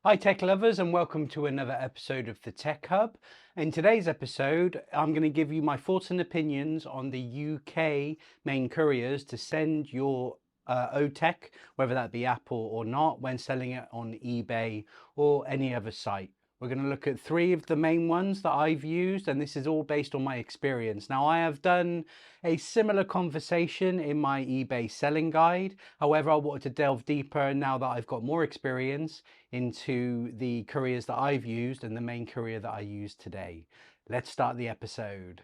Hi tech lovers, and welcome to another episode of the Tech Hub. In today's episode, I'm going to give you my thoughts and opinions on the UK main couriers to send your OTech, whether that be Apple or not, when selling it on eBay or any other site. We're going to look at three of the main ones that I've used, and this is all based on my experience. Now, I have done a similar conversation in my eBay selling guide. However, I wanted to delve deeper now that I've got more experience into the couriers that I've used and the main courier that I use today. Let's start the episode.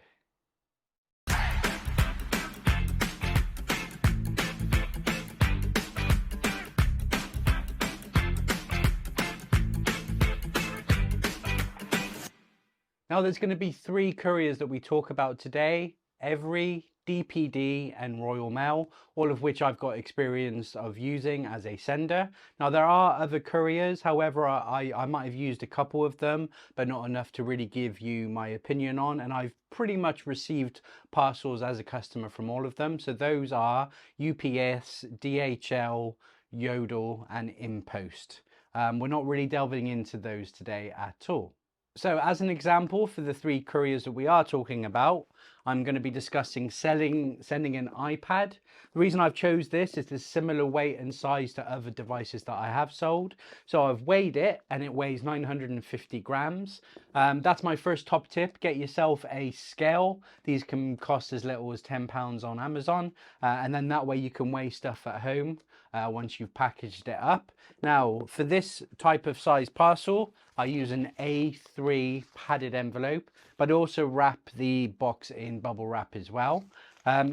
Now there's going to be three couriers that we talk about today: Evri, DPD and Royal Mail, all of which I've got experience of using as a sender. Now there are other couriers, however I might have used a couple of them, but not enough to really give you my opinion on, and I've pretty much received parcels as a customer from all of them. So those are UPS, DHL, Yodel and InPost. We're not really delving into those today at all. So as an example for the three couriers that we are talking about, I'm going to be discussing sending an iPad. The reason I've chose this is the similar weight and size to other devices that I have sold. So I've weighed it and it weighs 950 grams. That's my first top tip. Get yourself a scale. These can cost as little as £10 on Amazon. And then that way you can weigh stuff at home once you've packaged it up. Now for this type of size parcel, I use an A3 padded envelope, but also wrap the box in bubble wrap as well.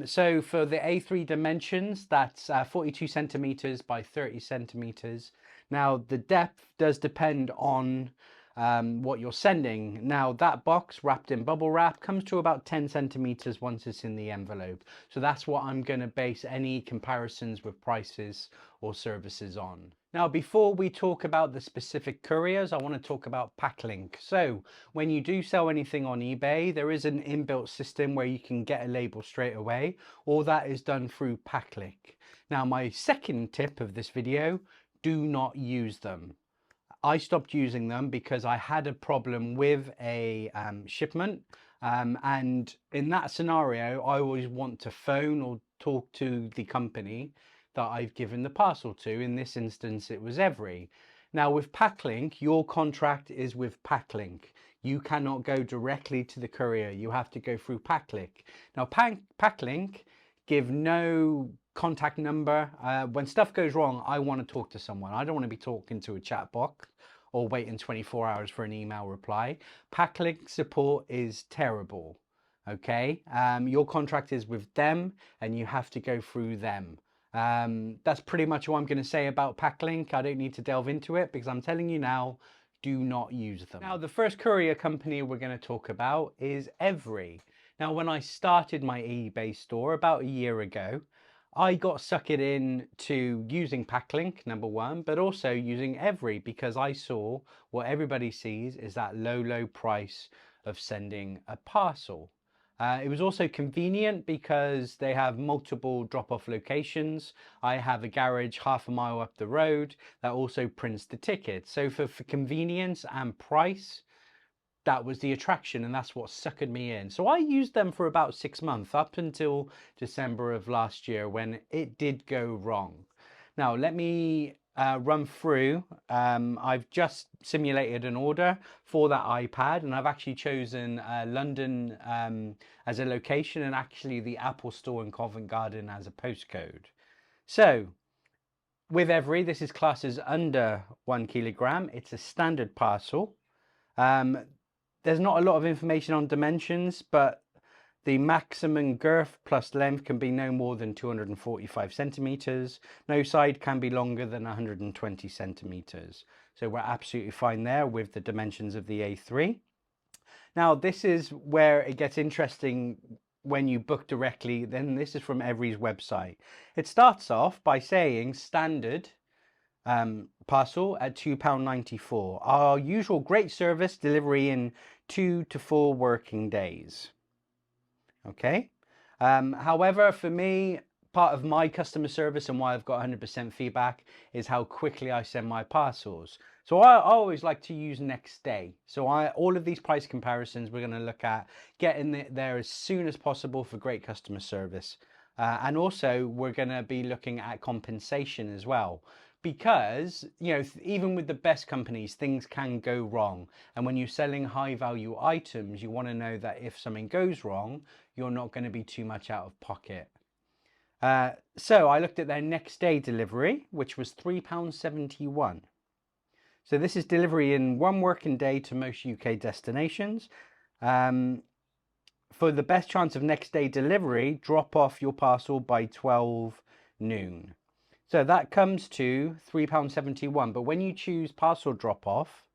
So for the A3 dimensions, that's 42 centimeters by 30 centimeters. Now the depth does depend on what you're sending. Now that box wrapped in bubble wrap comes to about 10 centimeters once it's in the envelope. So that's what I'm going to base any comparisons with prices or services on. Now, before we talk about the specific couriers, I want to talk about Packlink. So when you do sell anything on eBay, there is an inbuilt system where you can get a label straight away. All that is done through Packlink. Now, my second tip of this video, do not use them. I stopped using them because I had a problem with a shipment. And in that scenario, I always want to phone or talk to the company that I've given the parcel to. In this instance, it was Evri. Now with Packlink, your contract is with Packlink. You cannot go directly to the courier. You have to go through Packlink. Now Packlink give no contact number. When stuff goes wrong, I want to talk to someone. I don't want to be talking to a chat box or waiting 24 hours for an email reply. Packlink support is terrible. Okay, your contract is with them and you have to go through them. That's pretty much all I'm going to say about Packlink. I don't need to delve into it because I'm telling you now, do not use them. Now, the first courier company we're going to talk about is Evri. Now, when I started my eBay store about a year ago, I got suckered in to using Packlink, number one, but also using Evri because I saw what everybody sees is that low price of sending a parcel. It was also convenient because they have multiple drop-off locations. I have a garage half a mile up the road that also prints the ticket. So for convenience and price, that was the attraction, and that's what suckered me in. So I used them for about 6 months, up until December of last year when it did go wrong. Now let me run through. I've just simulated an order for that iPad, and I've actually chosen London as a location, and actually the Apple store in Covent Garden as a postcode. So with Evri, this is classed as under 1 kilogram. It's a standard parcel. There's not a lot of information on dimensions, but the maximum girth plus length can be no more than 245 centimeters. No side can be longer than 120 centimeters. So we're absolutely fine there with the dimensions of the A3. Now this is where it gets interesting when you book directly. Then this is from Evri's website. It starts off by saying standard parcel at £2.94. Our usual great service, delivery in 2 to 4 working days. Okay. However, for me, part of my customer service and why I've got 100% feedback is how quickly I send my parcels. So I always like to use next day. So all of these price comparisons we're going to look at getting it there as soon as possible for great customer service. And also we're going to be looking at compensation as well, because even with the best companies, things can go wrong. And when you're selling high value items, you want to know that if something goes wrong, you're not going to be too much out of pocket. So I looked at their next day delivery, which was £3.71. So this is delivery in 1 working day to most UK destinations. For the best chance of next day delivery, drop off your parcel by 12 noon. So that comes to £3.71. But when you choose parcel drop off,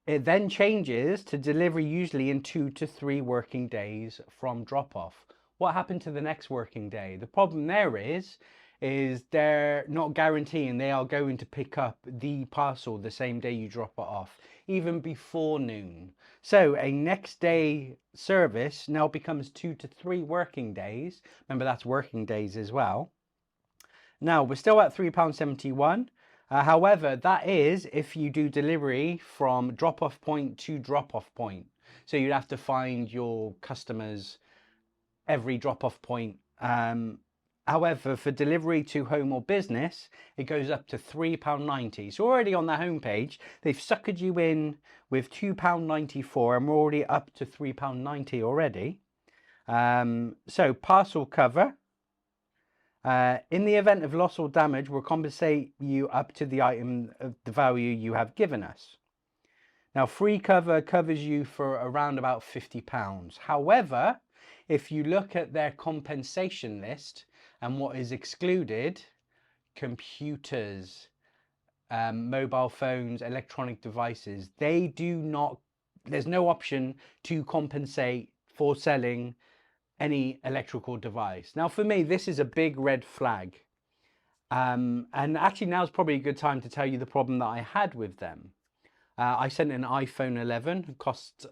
it then changes to delivery usually in 2 to 3 working days from drop off. What happened to the next working day? The problem there is they're not guaranteeing they are going to pick up the parcel the same day you drop it off, even before noon. So a next day service now becomes 2 to 3 working days. Remember, that's working days as well. Now we're still at £3.71. However, that is if you do delivery from drop-off point to drop-off point. So you'd have to find your customers every drop-off point. However, for delivery to home or business, it goes up to £3.90. So already on the homepage, they've suckered you in with £2.94, and we're already up to £3.90 already. So parcel cover. In the event of loss or damage, we'll compensate you up to the item of the value you have given us. Now, free cover covers you for around about £50. However, if you look at their compensation list and what is excluded, computers, mobile phones, electronic devices, there's no option to compensate for selling any electrical device. Now, for me, this is a big red flag. And actually now is probably a good time to tell you the problem that I had with them. I sent an iPhone 11, cost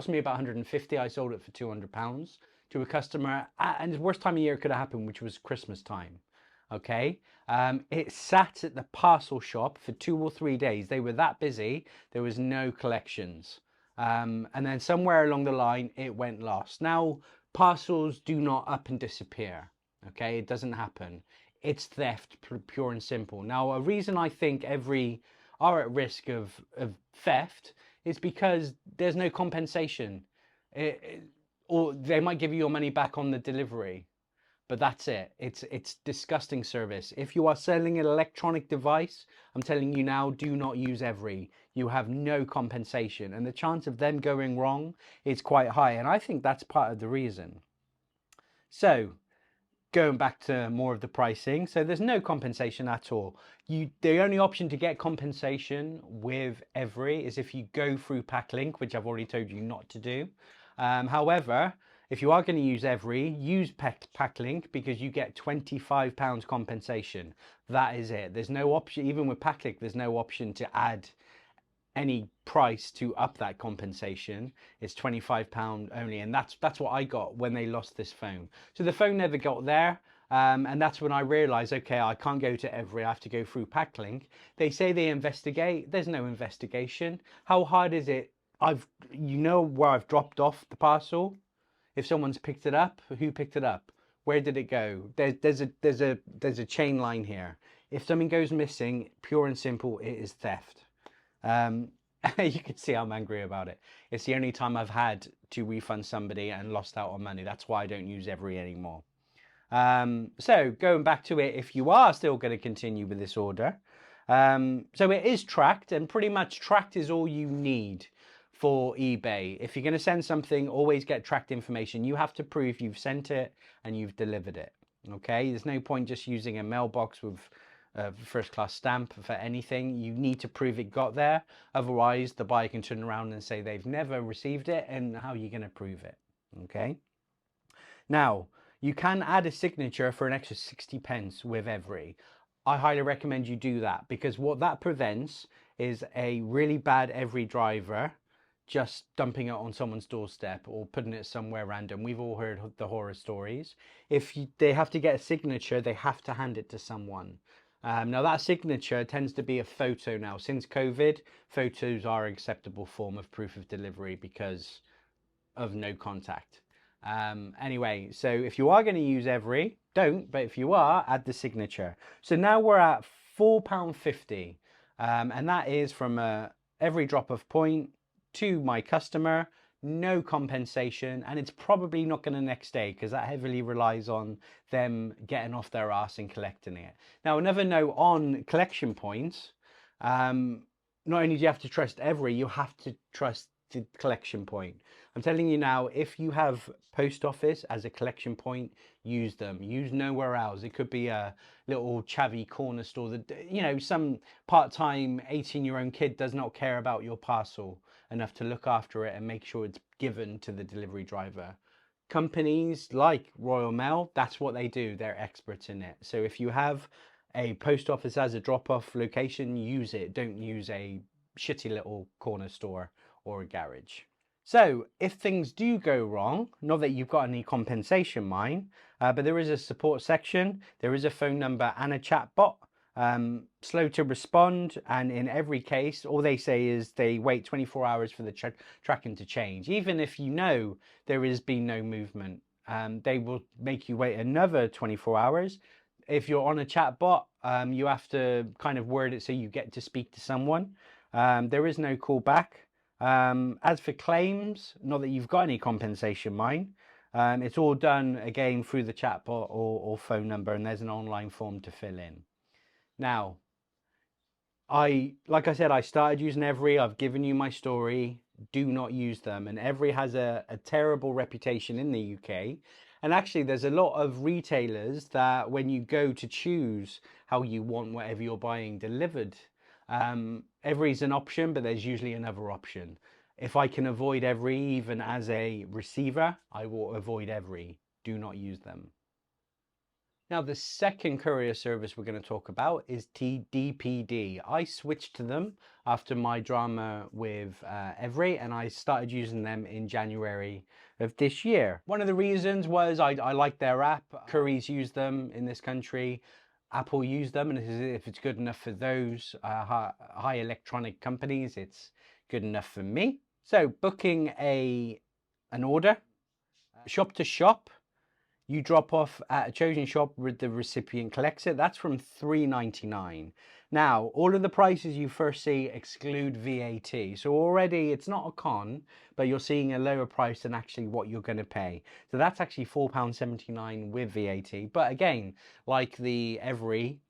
me about 150. I sold it for £200 to a customer, and the worst time of year it could have happened, which was Christmas time. Okay, it sat at the parcel shop for 2 or 3 days. They were that busy, there was no collections. And then somewhere along the line, it went lost. Now, parcels do not up and disappear. Okay, it doesn't happen. It's theft, pure and simple. Now, a reason I think Evri are at risk of theft is because there's no compensation. Or they might give you your money back on the delivery, but that's it. It's disgusting service. If you are selling an electronic device, I'm telling you now, do not use Evri. You have no compensation, and the chance of them going wrong is quite high, and I think that's part of the reason. So going back to more of the pricing, so there's no compensation at all. The only option to get compensation with Evri is if you go through Packlink, which I've already told you not to do. However, if you are going to use Evri, use Packlink, because you get £25 compensation. That is it. There's no option, even with Packlink, there's no option to add any price to up that compensation. It's £25 only, and that's what I got when they lost this phone. So the phone never got there, and that's when I realized, okay, I can't go to Evri, I have to go through Packlink. They say they investigate. There's no investigation. How hard is it? You know where I've dropped off the parcel. If someone's picked it up, who picked it up? Where did it go? There's a chain line here. If something goes missing, pure and simple, it is theft. You can see I'm angry about it. It's the only time I've had to refund somebody and lost out on money. That's why I don't use Evri anymore. So going back to it, if you are still going to continue with this order, so it is tracked, and pretty much tracked is all you need for eBay. If you're going to send something, always get tracked information. You have to prove you've sent it and you've delivered it. Okay, there's no point just using a mailbox with first class stamp for anything. You need to prove it got there, otherwise the buyer can turn around and say they've never received it, and how are you going to prove it? Okay, now you can add a signature for an extra 60p with Evri. I highly recommend you do that, because what that prevents is a really bad Evri driver just dumping it on someone's doorstep or putting it somewhere random. We've all heard the horror stories. If they have to get a signature, they have to hand it to someone. Now that signature tends to be a photo now. Since COVID, photos are an acceptable form of proof of delivery because of no contact. Anyway, so if you are going to use Evri, don't, but if you are, add the signature. So now we're at £4.50, and that is from every drop-off point to my customer, no compensation, and it's probably not going to next day because that heavily relies on them getting off their ass and collecting it. Now, another note on collection points, not only do you have to trust Evri, you have to trust the collection point. I'm telling you now, if you have post office as a collection point, use them. Use nowhere else. It could be a little chavvy corner store that, you know, some part-time 18-year-old kid does not care about your parcel enough to look after it and make sure it's given to the delivery driver. Companies like Royal Mail, that's what they do. They're experts in it. So if you have a post office as a drop-off location, use it. Don't use a shitty little corner store or a garage. So if things do go wrong, not that you've got any compensation, mind, but there is a support section, there is a phone number and a chat bot, slow to respond, and in every case, all they say is they wait 24 hours for the tracking to change. Even if you know there has been no movement, they will make you wait another 24 hours. If you're on a chat bot, you have to kind of word it so you get to speak to someone. There is no callback. As for claims, not that you've got any compensation, mind. It's all done again through the chatbot or phone number, and there's an online form to fill in. Now, like I said, I started using Evri. I've given you my story. Do not use them. And Evri has a terrible reputation in the UK. And actually, there's a lot of retailers that when you go to choose how you want whatever you're buying delivered, Evri is an option, but there's usually another option. If I can avoid Evri, even as a receiver, I will avoid Evri. Do not use them. Now, the second courier service we're going to talk about is DPD. I switched to them after my drama with Evri, and I started using them in January of this year. One of the reasons was I like their app. Couriers use them in this country. Apple use them, and if it's good enough for those high electronic companies, it's good enough for me. So booking an order, shop to shop, you drop off at a chosen shop with the recipient collects it. That's from £3.99. Now, all of the prices you first see exclude VAT. So already it's not a con, but you're seeing a lower price than actually what you're going to pay. So that's actually £4.79 with VAT. But again, like the Evri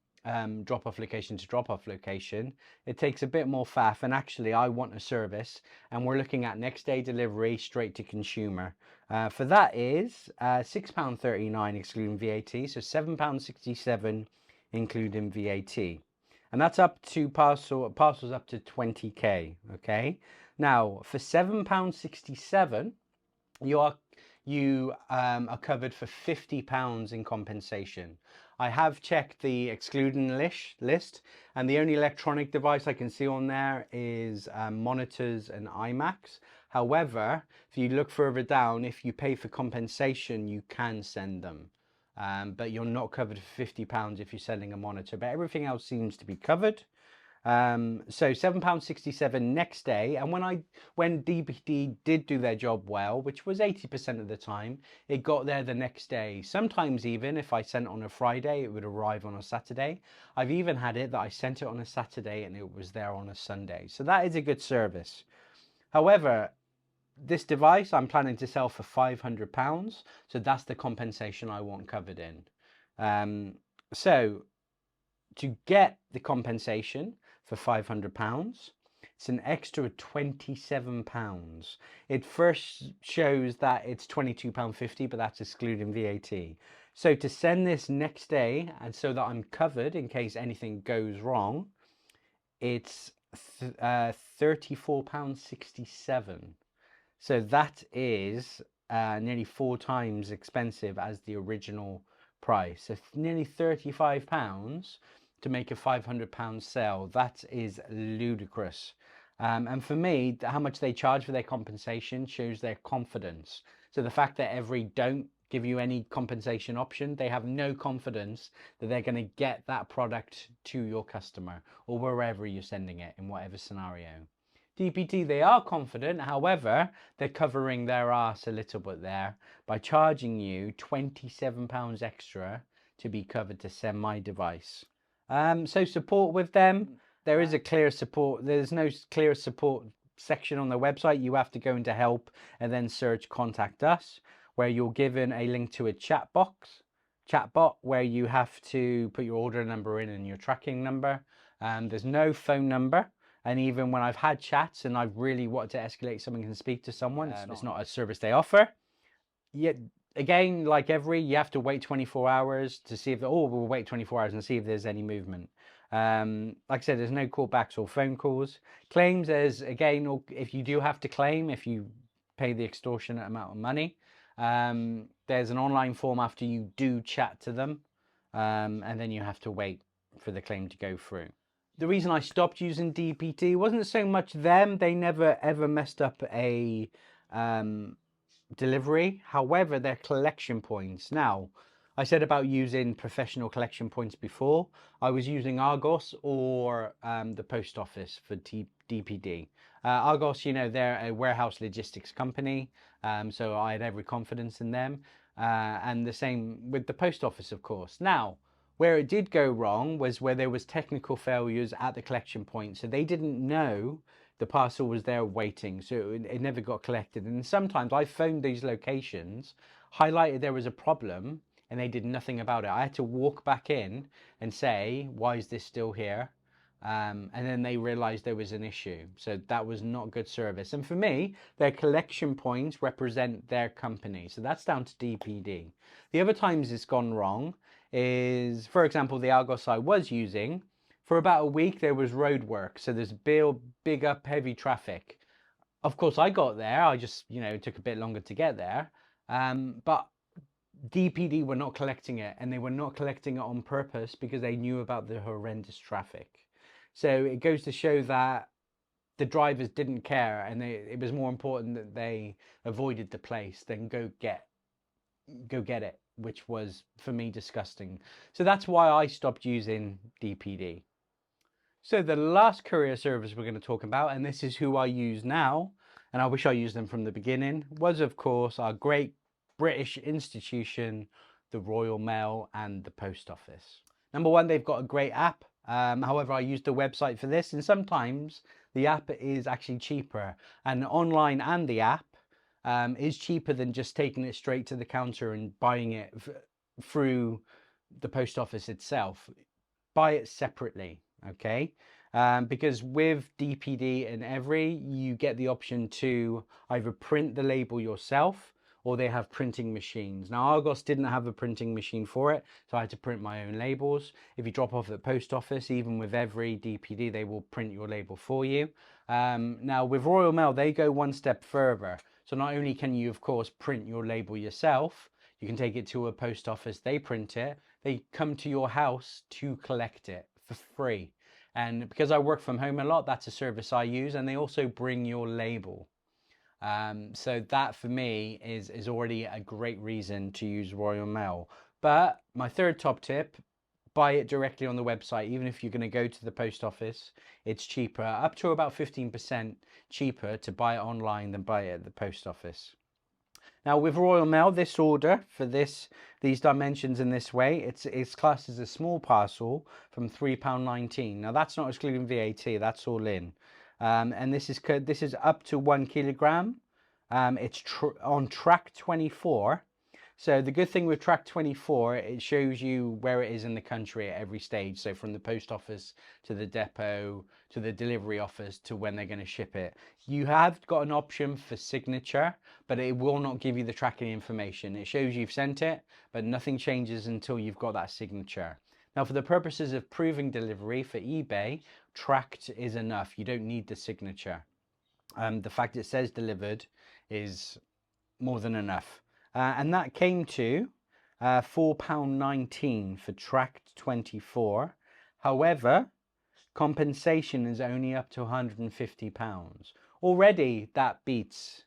drop-off location to drop-off location, it takes a bit more faff, and actually I want a service, and we're looking at next day delivery straight to consumer. For that is £6.39 excluding VAT, so £7.67 including VAT, and that's up to parcels up to 20k. Okay, now for £7.67 you are covered for £50 in compensation. I have checked the excluding list, and the only electronic device I can see on there is monitors and iMacs. However, if you look further down, if you pay for compensation, you can send them. But you're not covered for £50 if you're selling a monitor, but everything else seems to be covered. So £7.67 next day, and when DPD did do their job well, which was 80% of the time, it got there the next day. Sometimes even if I sent on a Friday, it would arrive on a Saturday. I've even had it that I sent it on a Saturday and it was there on a Sunday. So that is a good service. However, this device I'm planning to sell for £500, so that's the compensation I want covered in. So to get the compensation for £500, it's an extra £27. It first shows that it's £22.50, but that's excluding VAT. So to send this next day, and so that I'm covered in case anything goes wrong, it's £34.67. So that is nearly 4 times expensive as the original price. So nearly £35 to make a £500 sale. That is ludicrous. And for me, how much they charge for their compensation shows their confidence. So the fact that Evri don't give you any compensation option, they have no confidence that they're going to get that product to your customer or wherever you're sending it in whatever scenario. DPD, they are confident, however, they're covering their arse a little bit there by charging you £27 extra to be covered to send my device. So support with them. There is a clear support. There's no clear support section on the website. You have to go into help and then search contact us, where you're given a link to a chatbot where you have to put your order number in and your tracking number. There's no phone number. And even when I've had chats and I've really wanted to escalate something and speak to someone, it's not a service they offer. Yet again, like Evri, you have to wait 24 hours to see if, we'll wait 24 hours and see if there's any movement. Like I said, there's no callbacks or phone calls. Claims, there's, again, if you do have to claim, if you pay the extortionate amount of money, there's an online form after you do chat to them, and then you have to wait for the claim to go through. The reason I stopped using DPT wasn't so much them. They never ever messed up a delivery. However, their collection points. Now, I said about using professional collection points before. I was using Argos or the post office for DPD. Argos, you know, they're a warehouse logistics company, so I had every confidence in them. And the same with the post office, of course. Now, where it did go wrong was where there was technical failures at the collection point. So they didn't know the parcel was there waiting, so it never got collected. And sometimes I phoned these locations, highlighted there was a problem, and they did nothing about it. I had to walk back in and say, why is this still here? And then they realized there was an issue. So that was not good service. And for me, their collection points represent their company. So that's down to DPD. The other times it's gone wrong is, for example, the Argos I was using, for about a week there was road work. So there's big up heavy traffic. Of course, I got there. I just, it took a bit longer to get there. But DPD were not collecting it, and they were not collecting it on purpose because they knew about the horrendous traffic. So it goes to show that the drivers didn't care, and it was more important that they avoided the place than go get it, which was, for me, disgusting. So that's why I stopped using DPD. So the last courier service we're going to talk about, and this is who I use now, and I wish I used them from the beginning, was of course our great British institution, the Royal Mail and the Post Office. Number one, they've got a great app. However, I use the website for this, and sometimes the app is actually cheaper, and online and the app is cheaper than just taking it straight to the counter and buying it through the post office itself. Buy it separately, okay? Because with DPD and Evri, you get the option to either print the label yourself, or they have printing machines. Now, Argos didn't have a printing machine for it, so I had to print my own labels. If you drop off at the post office, even with Evri, DPD, they will print your label for you. Now, with Royal Mail, they go one step further. So not only can you, of course, print your label yourself, you can take it to a post office, they print it, they come to your house to collect it for free. And because I work from home a lot, that's a service I use, and they also bring your label. So that for me is already a great reason to use Royal Mail. But my third top tip, buy it directly on the website. Even if you're going to go to the post office, it's cheaper, up to about 15% cheaper to buy it online than buy it at the post office. Now with Royal Mail, this order for these dimensions in this way, it's classed as a small parcel from £3.19. Now that's not excluding VAT, that's all in. And this is up to 1 kilogram. It's on track 24. So the good thing with track 24, it shows you where it is in the country at every stage. So from the post office to the depot to the delivery office to when they're going to ship it. You have got an option for signature, but it will not give you the tracking information. It shows you've sent it, but nothing changes until you've got that signature. Now, for the purposes of proving delivery for eBay, tracked is enough. You don't need the signature. The fact it says delivered is more than enough. And that came to £4.19 for tracked 24. However, compensation is only up to £150. Already that beats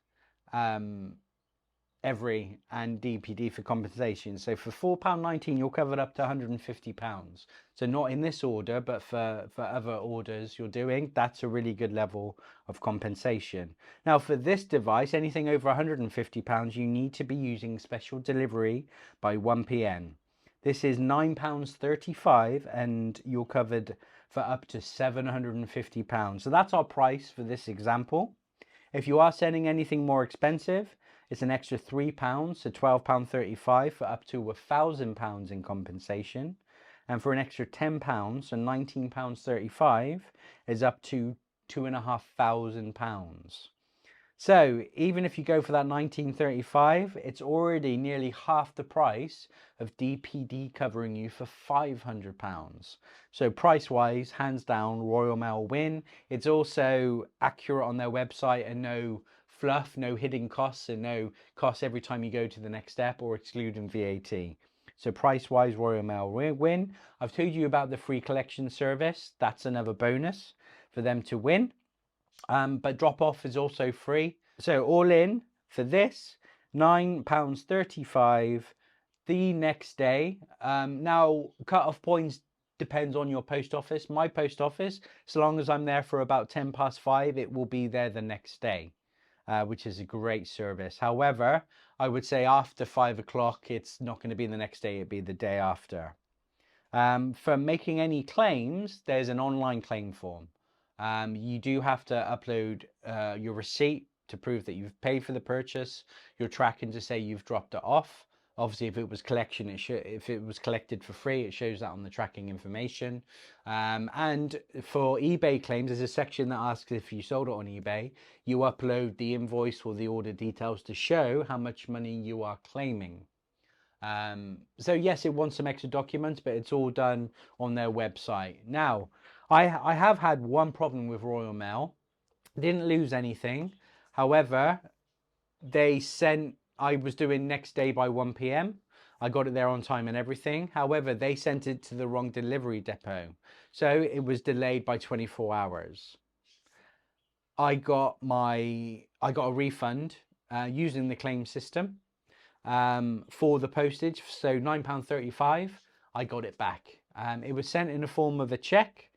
Evri and DPD for compensation. So for £4.19 you're covered up to £150. So not in this order, but for other orders you're doing, that's a really good level of compensation. Now for this device, anything over £150, you need to be using special delivery by 1 p.m. This is £9.35 and you're covered for up to £750. So that's our price for this example. If you are sending anything more expensive, it's an extra £3, so £12.35 for up to £1,000 in compensation. And for an extra £10, so £19.35, is up to £2,500. So even if you go for that $19.35, it's already nearly half the price of DPD covering you for £500. So price-wise, hands down, Royal Mail win. It's also accurate on their website and no fluff, no hidden costs, and no costs every time you go to the next step or excluding VAT. So price-wise, Royal Mail win. I've told you about the free collection service. That's another bonus for them to win. But drop off is also free. So all in for this, £9.35 the next day. Now cut-off points depends on your post office. My post office, so long as I'm there for about 5:10, it will be there the next day, which is a great service. However, I would say after 5 o'clock, it's not going to be the next day, it'd be the day after. For making any claims, there's an online claim form. You do have to upload your receipt to prove that you've paid for the purchase, your tracking to say you've dropped it off. Obviously, if it was collection, if it was collected for free, it shows that on the tracking information. And for eBay claims, there's a section that asks if you sold it on eBay. You upload the invoice or the order details to show how much money you are claiming. So yes, it wants some extra documents, but it's all done on their website. Now, I have had one problem with Royal Mail. Didn't lose anything. However, I was doing next day by 1 p.m. I got it there on time and everything. However, they sent it to the wrong delivery depot. So it was delayed by 24 hours. I got a refund using the claim system for the postage. So £9.35, I got it back. It was sent in the form of a check,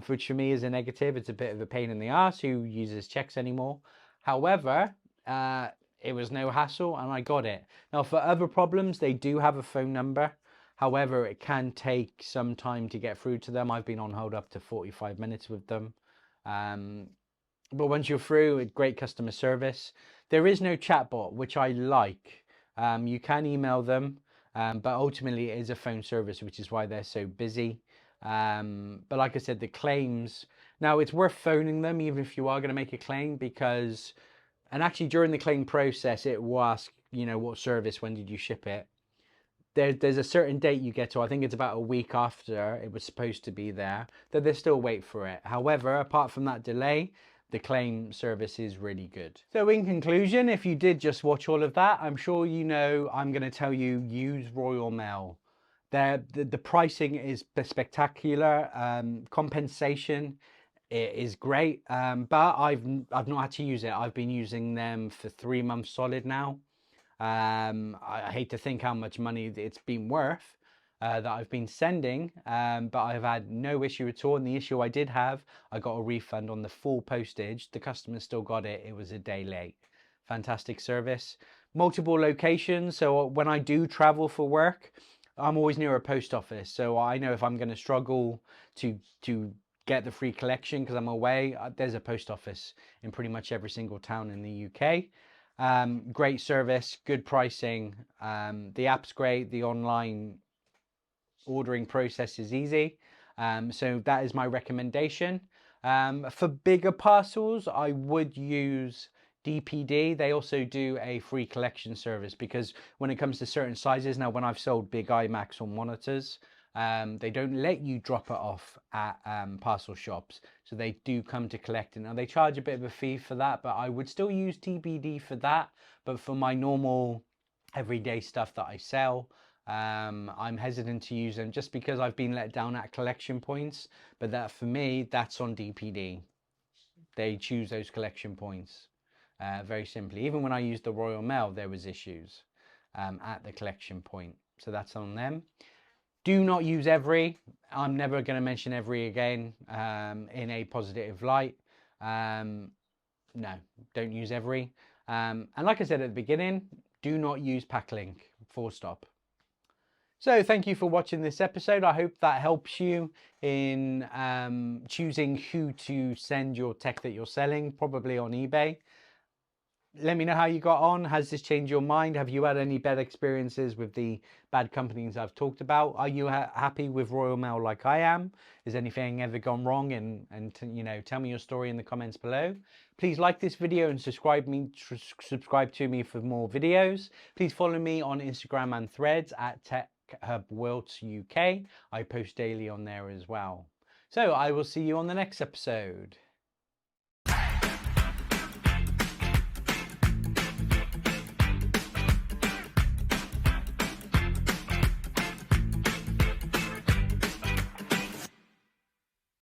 which for me is a negative. It's a bit of a pain in the ass who uses checks anymore. However, it was no hassle and I got it. Now for other problems, they do have a phone number. However, it can take some time to get through to them. I've been on hold up to 45 minutes with them. But once you're through, great customer service. There is no chatbot, which I like. You can email them, but ultimately it is a phone service, which is why they're so busy. But like I said, the claims, now it's worth phoning them even if you are going to make a claim, because, and actually during the claim process, it will ask, you know, what service, when did you ship it? There's a certain date you get to, I think it's about a week after it was supposed to be there, that they still wait for it. However, apart from that delay, the claim service is really good. So in conclusion, if you did just watch all of that, I'm sure you know I'm going to tell you use Royal Mail. The pricing is spectacular. Compensation is great, but I've not had to use it. I've been using them for 3 months solid now. I hate to think how much money it's been worth that I've been sending, but I've had no issue at all. And the issue I did have, I got a refund on the full postage. The customer still got it. It was a day late. Fantastic service. Multiple locations. So when I do travel for work, I'm always near a post office. So I know if I'm going to struggle to get the free collection because I'm away, there's a post office in pretty much every single town in the UK. Great service, good pricing. The app's great. The online ordering process is easy. So that is my recommendation. For bigger parcels, I would use DPD. They also do a free collection service, because when it comes to certain sizes, now when I've sold big iMacs or monitors, they don't let you drop it off at parcel shops, so they do come to collect it. Now they charge a bit of a fee for that, but I would still use DPD for that. But for my normal everyday stuff that I sell, I'm hesitant to use them just because I've been let down at collection points, but that for me, that's on DPD. They choose those collection points very simply. Even when I used the Royal Mail, there was issues at the collection point, so that's on them. Do not use Evri. I'm never going to mention Evri again in a positive light. No, don't use Evri. And like I said at the beginning, do not use Packlink, full stop. So thank you for watching this episode. I hope that helps you in choosing who to send your tech that you're selling, probably on eBay. Let me know how you got on. Has this changed your mind? Have you had any bad experiences with the bad companies I've talked about? Are you happy with Royal Mail like I am? Has anything ever gone wrong? And you know, tell me your story in the comments below. Please like this video and subscribe to me for more videos. Please follow me on Instagram and Threads at TechHubWorlds UK. I post daily on there as well. So I will see you on the next episode.